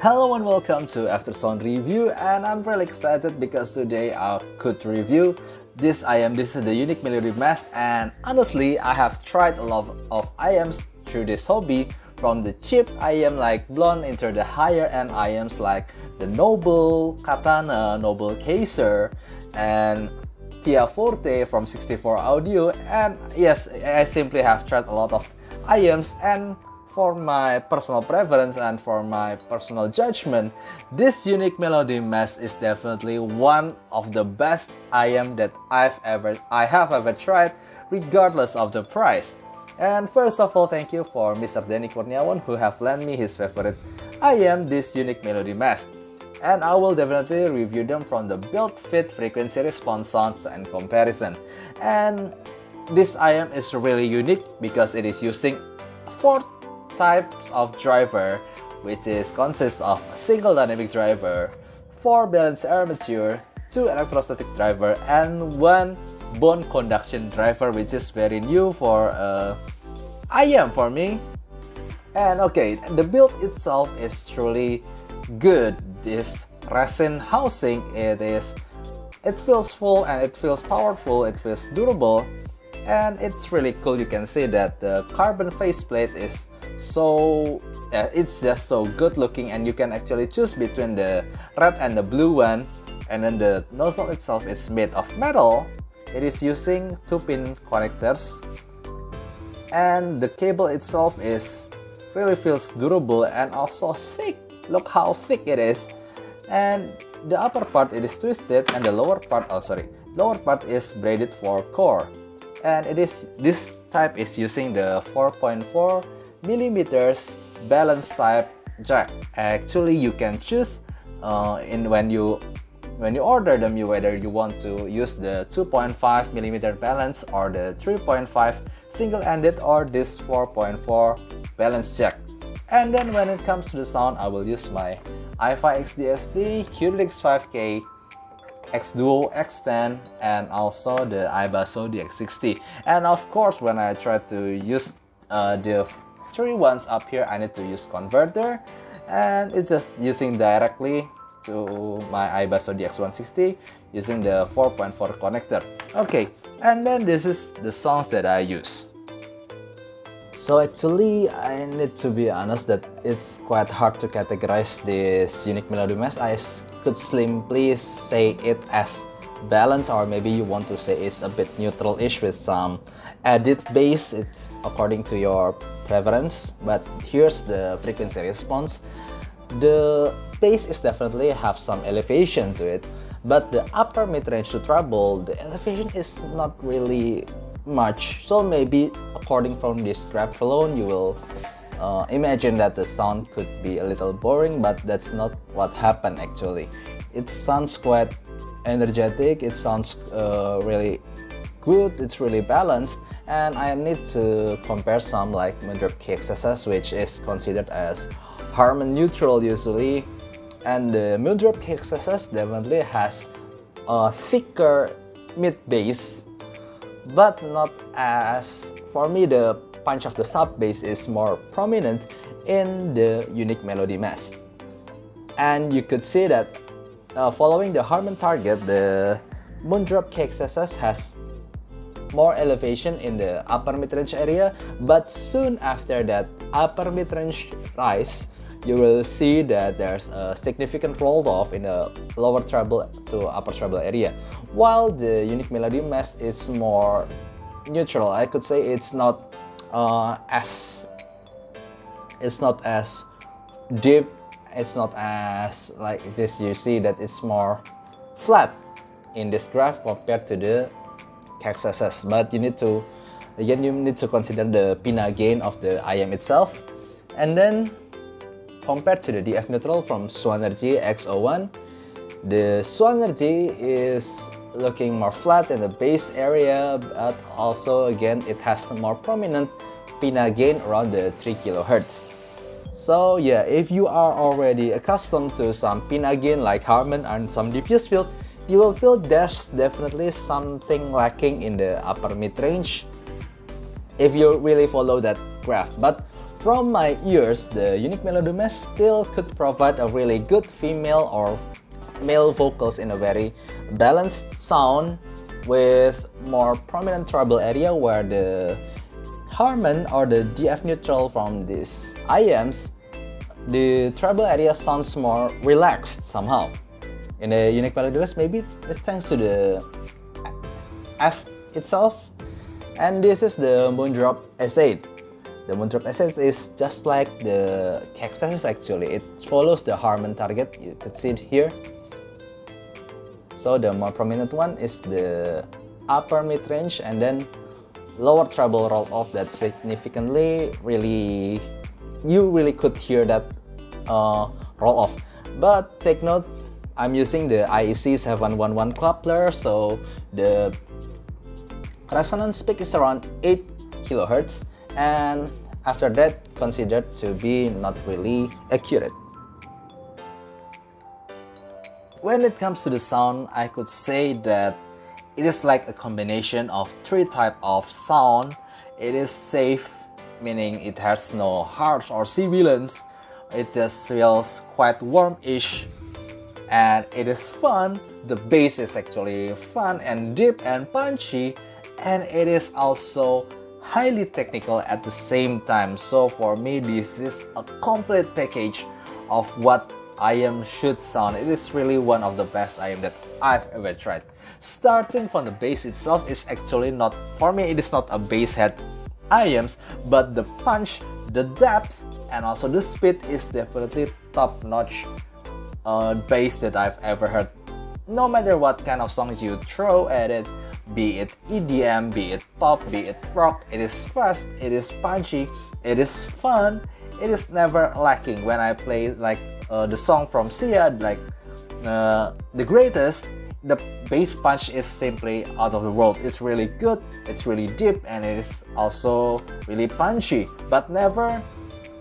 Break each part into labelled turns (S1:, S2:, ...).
S1: Hello and welcome to Aftersound Review, and I'm really excited because today I could review this IM. This is the unique melody Mest, and honestly I have tried a lot of IMs through this hobby, from the cheap IM like Blonde into the higher end IMs like the Noble Katana, Noble Kaiser, and Tia Forte from 64 Audio. And yes, I simply have tried a lot of IMs, and for my personal preference and for my personal judgment, this unique melody Mest is definitely one of the best IM that I have ever tried, regardless of the price. And first of all, thank you for Mr. Denny Kurniawan, who have lent me his favorite IM, this unique melody Mest. And I will definitely review them from the build, fit, frequency response, sounds, and comparison. And this IM is really unique because it is using 4 types of driver, which consists of a single dynamic driver, 4 balanced armature, 2 electrostatic driver, and 1 bone conduction driver, which is very new for IM for me. And okay, the build itself is truly good. This resin housing, it feels full and it feels powerful, it feels durable, and it's really cool. You can see that the carbon faceplate is it's just so good looking, and you can actually choose between the red and the blue one. And then the nozzle itself is made of metal. It is using 2-pin connectors, and the cable itself really feels durable and also thick. Look how thick it is. And the upper part, it is twisted, and the lower part is braided for core. And this type is using the 4.4 millimeters balance type jack. Actually, you can choose when you order them, whether you want to use the 2.5 millimeter balance or the 3.5 single-ended or this 4.4 balance jack. And then when it comes to the sound, I will use my i5 XDSD, QDX 5K, X-Duo, X10, and also the iBasso DX60. And of course, when I try to use the 3 ones up here, I need to use converter, and it's just using directly to my iBasso DX160 using the 4.4 connector. Okay, and then this is the songs that I use. So actually, I need to be honest that it's quite hard to categorize this unique melody Mest. I could simply say it as balance, or maybe you want to say it's a bit neutral-ish with some added bass. It's according to your preference. But here's the frequency response. The bass is definitely have some elevation to it, but the upper mid-range to treble, the elevation is not really much. So maybe according from this graph alone, you will imagine that the sound could be a little boring, but that's not what happened actually. It sounds quite energetic, it sounds really good, it's really balanced. And I need to compare some like Moondrop KXSS, which is considered as harmon neutral usually, and the Moondrop KXSS definitely has a thicker mid bass, but not as, for me, the punch of the sub bass is more prominent in the unique melody Mest. And you could see that following the harmon target, the Moondrop KXSS has more elevation in the upper mid-range area, but soon after that upper mid-range rise, you will see that there's a significant roll off in the lower treble to upper treble area, while the unique melody Mest is more neutral. I could say it's not as deep, it's not as like this. You see that it's more flat in this graph compared to the KXSS, but you need to consider the pinna gain of the IM itself. And then compared to the DF neutral from Swanergy X01, the Swanergy is looking more flat in the bass area, but also again it has a more prominent pinna gain around the 3 kHz. So yeah, if you are already accustomed to some pinna gain like harmon and some diffuse field, you will feel there's definitely something lacking in the upper mid-range if you really follow that graph. But from my ears, the unique melody Mest still could provide a really good female or male vocals in a very balanced sound with more prominent treble area where the harmon or the DF neutral from these IMs, the treble area sounds more relaxed somehow. In the unique melody Mest, maybe it's thanks to the S itself. And this is the Moondrop S8. The Moondrop S8 is just like the Cactus actually. It follows the harmon target, you could see it here. So the more prominent one is the upper mid-range and then lower treble roll-off that significantly you really could hear that roll-off. But take note, I'm using the IEC 711 coupler, so the resonance peak is around 8 kHz, and after that considered to be not really accurate. When it comes to the sound, I could say that it is like a combination of three types of sound. It is safe, meaning it has no harsh or sibilance. It just feels quite warm-ish, and it is fun. The bass is actually fun and deep and punchy, and it is also highly technical at the same time. So for me, this is a complete package of what IM should sound. It is really one of the best IM that I've ever tried. Starting from the bass itself is actually not, for me it is not a bass head IMs, but the punch, the depth, and also the speed is definitely top-notch bass that I've ever heard. No matter what kind of songs you throw at it, be it EDM, be it pop, be it rock, it is fast, it is punchy, it is fun, it is never lacking. When I play like the song from Sia, like The Greatest, the bass punch is simply out of the world. It's really good, it's really deep, and it is also really punchy, but never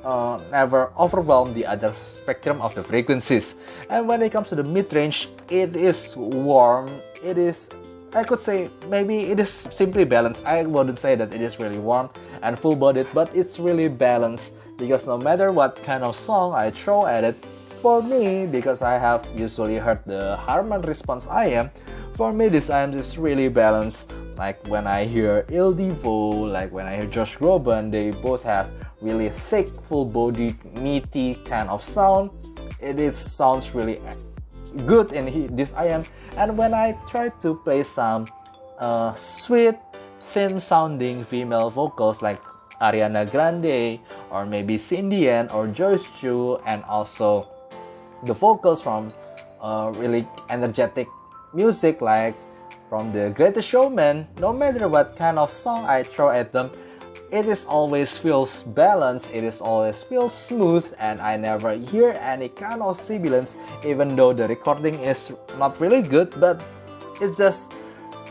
S1: overwhelm the other spectrum of the frequencies. And when it comes to the mid-range, it is warm, it is, I could say maybe it is simply balanced. I wouldn't say that it is really warm and full-bodied, but it's really balanced, because no matter what kind of song I throw at it, for me, because I have usually heard the harmon response IM, for me this IM is really balanced. Like when I hear Il Divo, like when I hear Josh Groban, they both have really thick, full-bodied, meaty kind of sound. It sounds really good in this IM. And when I try to play some sweet, thin-sounding female vocals like Ariana Grande or maybe Cindy Ann or Joyce Chu, and also the vocals from really energetic music like from The Greatest Showman, no matter what kind of song I throw at them, it is always feels balanced, it is always feels smooth, and I never hear any kind of sibilance, even though the recording is not really good, but it's just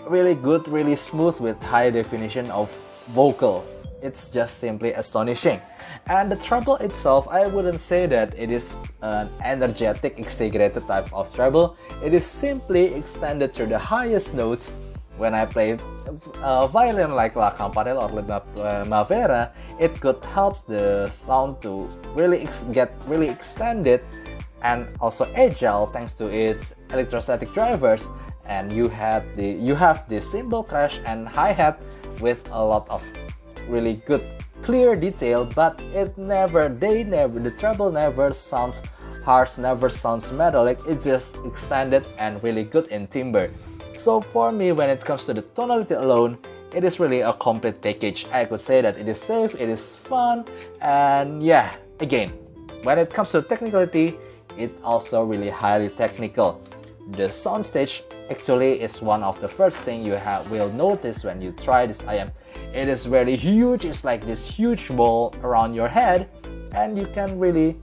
S1: really good, really smooth with high definition of vocal. It's just simply astonishing. And the treble itself, I wouldn't say that it is an energetic, exaggerated type of treble. It is simply extended to the highest notes. When I play violin like La Campanella or La Primavera, it could help the sound to really get really extended and also agile thanks to its electrostatic drivers. And you have the cymbal crash and hi-hat with a lot of really good clear detail, but the treble never sounds harsh, never sounds metallic. It's just extended and really good in timbre. So for me, when it comes to the tonality alone, it is really a complete package. I could say that it is safe, it is fun, and yeah, again, when it comes to technicality, it's also really highly technical. The soundstage actually is one of the first thing you will notice when you try this IM. It is very huge, it's like this huge ball around your head, and you can really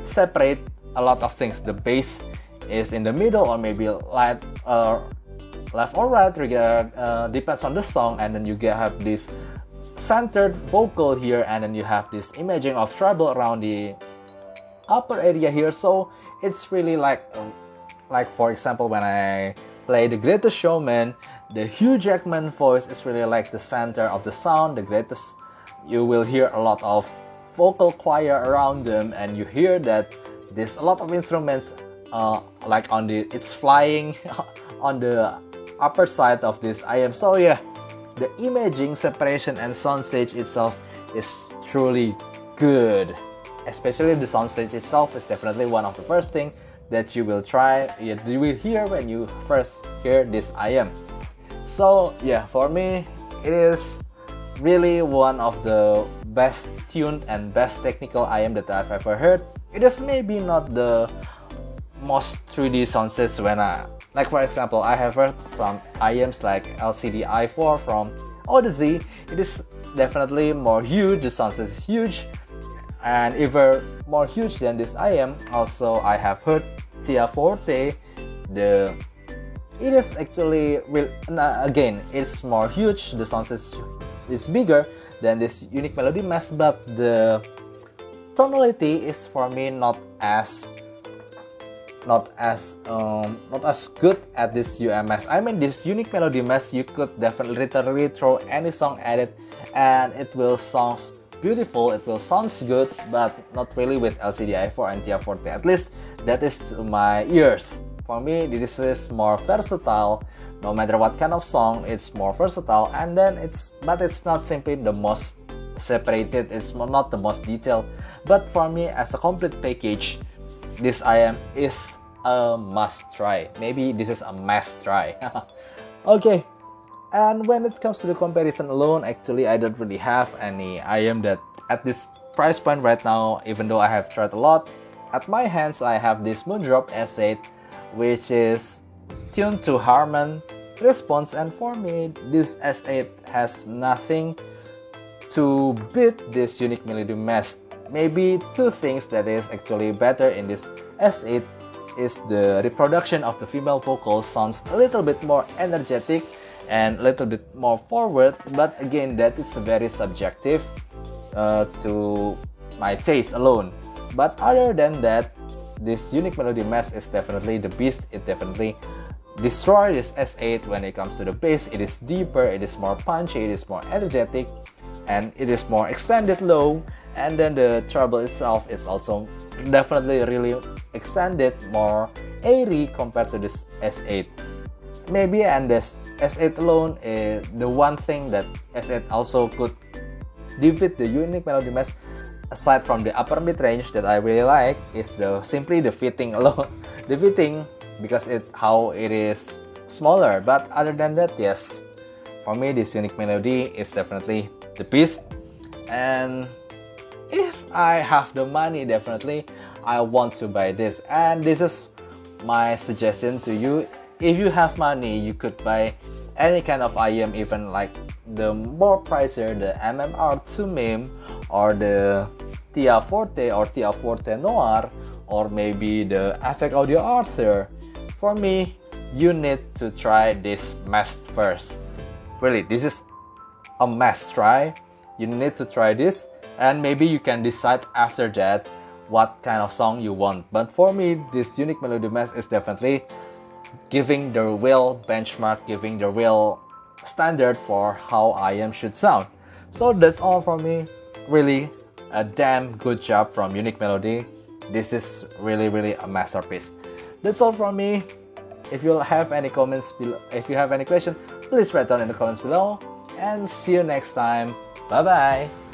S1: separate a lot of things. The bass is in the middle or maybe left or right, depends on the song, and then you have this centered vocal here, and then you have this imaging of treble around the upper area here. So it's really like for example, when I play The Greatest Showman, the Hugh Jackman voice is really like the center of the sound. The greatest, you will hear a lot of vocal choir around them, and you hear that there's a lot of instruments like it's flying on the upper side of this IM. So yeah, the imaging, separation, and soundstage itself is truly good. Especially the soundstage itself is definitely one of the first thing that you will hear when you first hear this IM. So yeah, for me, it is really one of the best tuned and best technical IM that I've ever heard. It is maybe not the most 3D soundstage like for example, I have heard some IMs like LCD i4 from Odyssey. It is definitely more huge, the soundstage is huge, and even more huge than this IM. Also, I have heard Tia Forte. It is actually again, it's more huge. The soundstage is bigger than this Unique Melody Mest, but the tonality is for me not as good at this UMS. I mean, this Unique Melody Mest, you could definitely literally throw any song at it and it will sound beautiful, it will sound good, but not really with LCD i4 and Tia Forte. At least that is to my ears. For me, this is more versatile. No matter what kind of song, it's more versatile, and then it's not simply the most separated, it's not the most detailed, but for me as a complete package, this IM is a must try. Maybe this is a must try. Okay, and when it comes to the comparison alone, actually I don't really have any IM that at this price point right now, even though I have tried a lot. At my hands, I have this Moondrop S8, which is tuned to Harman response, and for me, this S8 has nothing to beat this Unique Melody Mest. Maybe two things that is actually better in this S8 is the reproduction of the female vocal sounds a little bit more energetic and a little bit more forward, but again, that is very subjective to my taste alone. But other than that, this Unique Melody Mest is definitely the beast. It definitely destroys this S8 when it comes to the bass. It is deeper, it is more punchy, it is more energetic, and it is more extended low. And then the treble itself is also definitely really extended, more airy compared to this S8. Maybe, and this S8 alone is the one thing that S8 also could defeat the Unique Melody Mest. Aside from the upper mid range that I really like is simply the fitting alone, the fitting, because how it is smaller. But other than that, yes, for me this Unique Melody is definitely the beast. And if I have the money, definitely I want to buy this. And this is my suggestion to you. If you have money, you could buy any kind of IM, even like the more pricier, the MMR2 MIM, or the Tia Forte or Tia Forte Noir, or maybe the Effect Audio Arthur. For me, you need to try this Mest first. Really, this is a must try. You need to try this, and maybe you can decide after that what kind of song you want. But for me, this Unique Melody Mest is definitely giving the real benchmark, giving the real standard for how IM should sound. So that's all from me. Really a damn good job from Unique Melody. This is really a masterpiece. That's all from me. If you have any comments below, if you have any questions, please write down in the comments below, and see you next time. Bye bye.